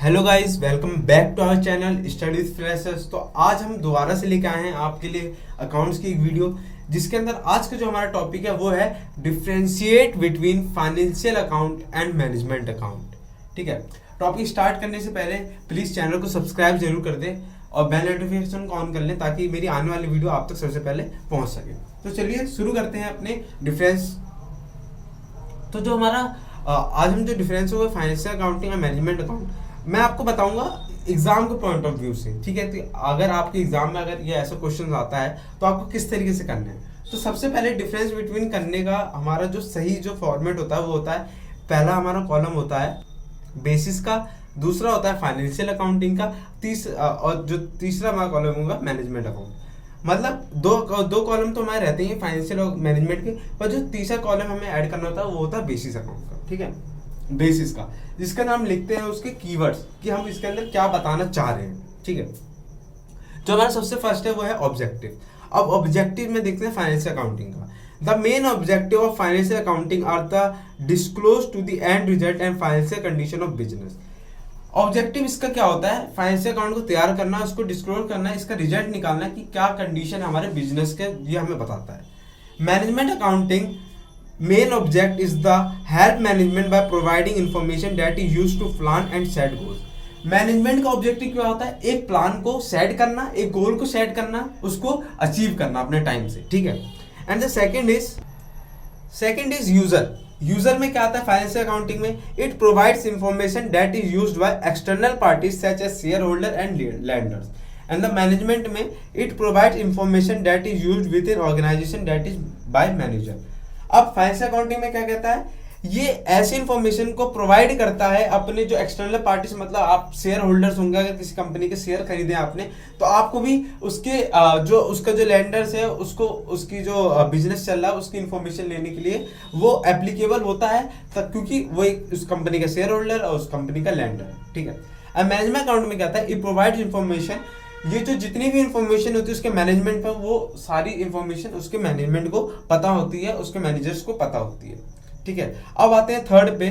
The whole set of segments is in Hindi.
Hello guys, welcome back to our channel studies freshers. तो आज हम दोबारा से लेके आए हैं आपके लिए अकाउंट्स की एक वीडियो, जिसके अंदर आज का जो हमारा टॉपिक है वो है differentiate between financial account and management account. ठीक है, टॉपिक स्टार्ट करने से पहले प्लीज़ चैनल को सब्सक्राइब जरूर कर दें और बेल नोटिफिकेशन को ऑन कर लें ताकि मेरी आने वाली वीडियो आप तक सबसे पहले पहुंच सके। तो चलिए शुरू करते हैं अपने डिफरेंस। तो जो हमारा आज हम जो डिफरेंस होगा फाइनेंशियल अकाउंटिंग और मैनेजमेंट अकाउंट, मैं आपको बताऊंगा एग्जाम के पॉइंट ऑफ व्यू से। ठीक है, तो अगर आपके एग्जाम में अगर ये ऐसा क्वेश्चन आता है तो आपको किस तरीके से करना है। तो सबसे पहले डिफरेंस बिटवीन करने का हमारा जो सही जो फॉर्मेट होता है वो होता है, पहला हमारा कॉलम होता है बेसिस का, दूसरा होता है फाइनेंशियल अकाउंटिंग का, और जो तीसरा हमारा कॉलम होगा मैनेजमेंट अकाउंट। मतलब दो कॉलम तो हमारे रहते हैं फाइनेंशियल और मैनेजमेंट के, पर जो तीसरा कॉलम हमें ऐड करना होता है वो होता है बेसिस अकाउंट का। ठीक है, बेसिस का, जिसका नाम लिखते हैं उसके कीवर्ड्स कि हम इसके अंदर क्या बताना चाह रहे हैं। ठीक है, जो हमारा सबसे फर्स्ट है वो है ऑब्जेक्टिव। अब ऑब्जेक्टिव में देखते हैं फाइनेंशियल अकाउंटिंग का। The main objective of financial accounting are the disclose to the end result and financial condition of business. Objective इसका क्या होता है, फाइनेंशियल अकाउंट को तैयार करना, उसको डिस्क्लोज करना, इसका रिजल्ट निकालना कि क्या कंडीशन हमारे बिजनेस के, ये हमें बताता है। Management accounting main object is the help management by providing information that is used to plan and set goals। Management का ऑब्जेक्टिव क्या होता है, एक प्लान को सेट करना, एक गोल को सेट करना, उसको अचीव करना अपने टाइम से। ठीक है, and the second is user. User में क्या आता है फाइनेंशियल अकाउंटिंग में, it provides information that is used by external parties such as share holder and lenders. And the management में it provides information that is used within organization that is by manager. अब फाइनेंशियल अकाउंटिंग में क्या कहता है, ये ऐसी इंफॉर्मेशन को प्रोवाइड करता है अपने जो एक्सटर्नल पार्टीज, मतलब आप शेयर होल्डर्स होंगे, अगर किसी कंपनी के शेयर खरीदे आपने तो आपको भी उसके जो उसका जो लैंडर्स है उसको, उसकी जो बिजनेस चल रहा है उसकी इंफॉर्मेशन लेने के लिए वो एप्लीकेबल होता है, क्योंकि वो एक उस कंपनी का शेयर होल्डर और उस कंपनी का लैंडर। ठीक है, अब मैनेजमेंट अकाउंट में क्या आता है, इट प्रोवाइड इंफॉर्मेशन, ये जो जितनी भी इंफॉर्मेशन होती है उसके मैनेजमेंट पर, वो सारी इंफॉर्मेशन उसके मैनेजमेंट को पता होती है, उसके मैनेजर्स को पता होती है। ठीक है, अब आते हैं थर्ड पे।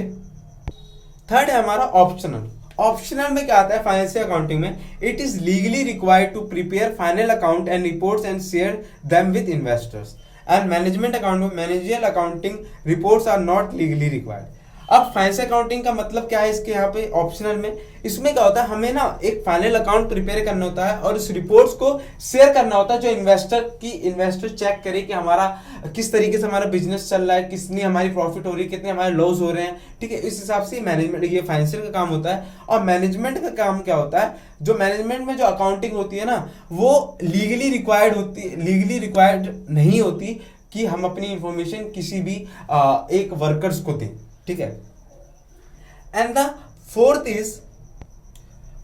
थर्ड है हमारा ऑप्शनल। ऑप्शनल में क्या आता है फाइनेंशियल अकाउंटिंग में, it is legally required to prepare final account and reports and share them with investors. And management account में managerial accounting reports are not legally required. अब फाइनेंशियल अकाउंटिंग का मतलब क्या है इसके यहाँ पे ऑप्शनल में, इसमें क्या होता है, हमें ना एक फाइनल अकाउंट प्रिपेयर करना होता है और उस रिपोर्ट्स को शेयर करना होता है जो इन्वेस्टर चेक करे कि हमारा किस तरीके से हमारा बिजनेस चल रहा है, कितनी हमारी प्रॉफिट हो रही है, कितने हमारे लॉस हो रहे हैं। ठीक है, इस हिसाब से मैनेजमेंट, ये फाइनेंशियल का काम होता है। और मैनेजमेंट का काम क्या होता है, जो मैनेजमेंट में जो अकाउंटिंग होती है ना, वो लीगली रिक्वायर्ड नहीं होती कि हम अपनी इंफॉर्मेशन किसी भी एक वर्कर्स को दें। ठीक है, and the fourth is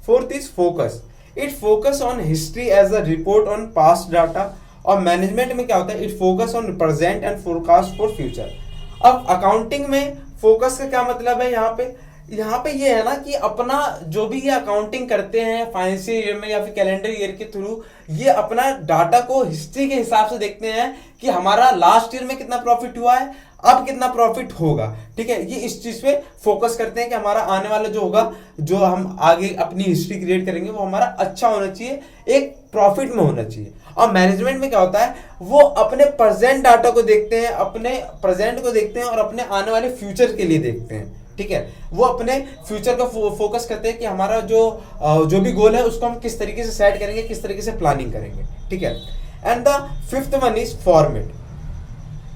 focus. It focus on history as a report on past data. और मैनेजमेंट में क्या होता है, it focus on present and forecast for future. अब अकाउंटिंग में फोकस का क्या मतलब है, यहाँ पे ये है ना कि अपना जो भी ये अकाउंटिंग करते हैं फाइनेंशियल ईयर में या फिर कैलेंडर ईयर के थ्रू, ये अपना डाटा को हिस्ट्री के हिसाब से देखते हैं कि हमारा लास्ट ईयर में कितना प्रॉफिट हुआ है, अब कितना प्रॉफिट होगा। ठीक है, ये इस चीज पे फोकस करते हैं कि हमारा आने वाला जो होगा, जो हम आगे अपनी हिस्ट्री क्रिएट करेंगे वो हमारा अच्छा होना चाहिए, एक प्रॉफिट में होना चाहिए। और मैनेजमेंट में क्या होता है, वो अपने प्रेजेंट डाटा को देखते हैं, अपने प्रेजेंट को देखते हैं और अपने आने वाले फ्यूचर के लिए देखते हैं। ठीक है, वो अपने फ्यूचर का फोकस करते हैं कि हमारा जो भी गोल है उसको हम किस तरीके से सेट करेंगे, किस तरीके से प्लानिंग करेंगे। ठीक है, and the fifth one is format.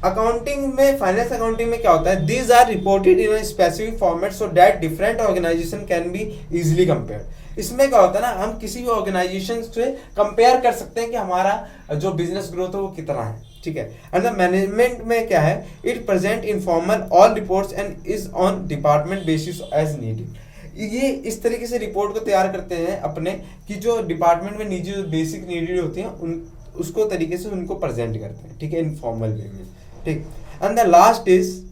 Accounting में, फाइनेंस अकाउंटिंग में क्या होता है, these are reported in a specific format so that different organisation can be easily compared. इसमें क्या होता है ना, हम किसी भी ऑर्गेनाइजेशन से कंपेयर कर सकते हैं कि हमारा जो बिजनेस ग्रोथ है वो कितना है। ठीक है, एंड द मैनेजमेंट में क्या है, it present informal all reports and is on department basis as needed. ये इस तरीके से रिपोर्ट को तैयार करते हैं अपने, कि जो डिपार्टमेंट में निजी जो बेसिक नीडेड होती हैं उसको तरीके से उनको प्रेजेंट करते हैं। ठीक है, इनफॉर्मल वे में। ठीक, and the last is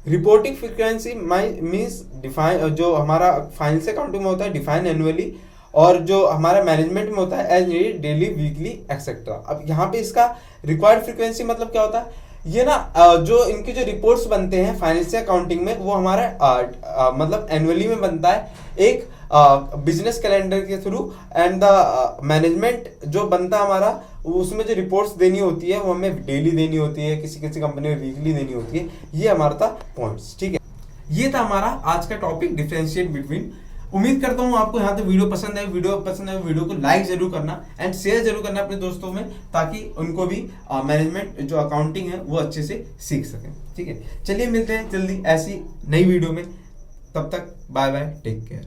reporting frequency means define, जो हमारा फाइनेंशियल अकाउंटिंग में होता है डिफाइन एनुअली, और जो हमारा मैनेजमेंट में होता है as needed, daily, weekly etcetera. अब यहाँ पे इसका रिक्वायर्ड फ्रीक्वेंसी मतलब क्या होता है, ये ना जो इनके जो रिपोर्ट्स बनते हैं फाइनेंशियल अकाउंटिंग में वो हमारा मतलब एनुअली में बनता है, एक बिजनेस कैलेंडर के थ्रू एंड द मैनेजमेंट जो बनता हमारा, उसमें जो रिपोर्ट्स देनी होती है वो हमें डेली देनी होती है, किसी किसी कंपनी में वीकली देनी होती है। ये हमारा था पॉइंट्स, ठीक है। ये था हमारा आज का टॉपिक, डिफरेंशिएट बिटवीन। उम्मीद करता हूँ आपको यहाँ तक वीडियो पसंद है। वीडियो को लाइक जरूर करना एंड शेयर जरूर करना अपने दोस्तों में, ताकि उनको भी मैनेजमेंट जो अकाउंटिंग है वो अच्छे से सीख सकें, ठीक है। चलिए मिलते हैं जल्दी ऐसी नई वीडियो में, तब तक बाय बाय, टेक केयर।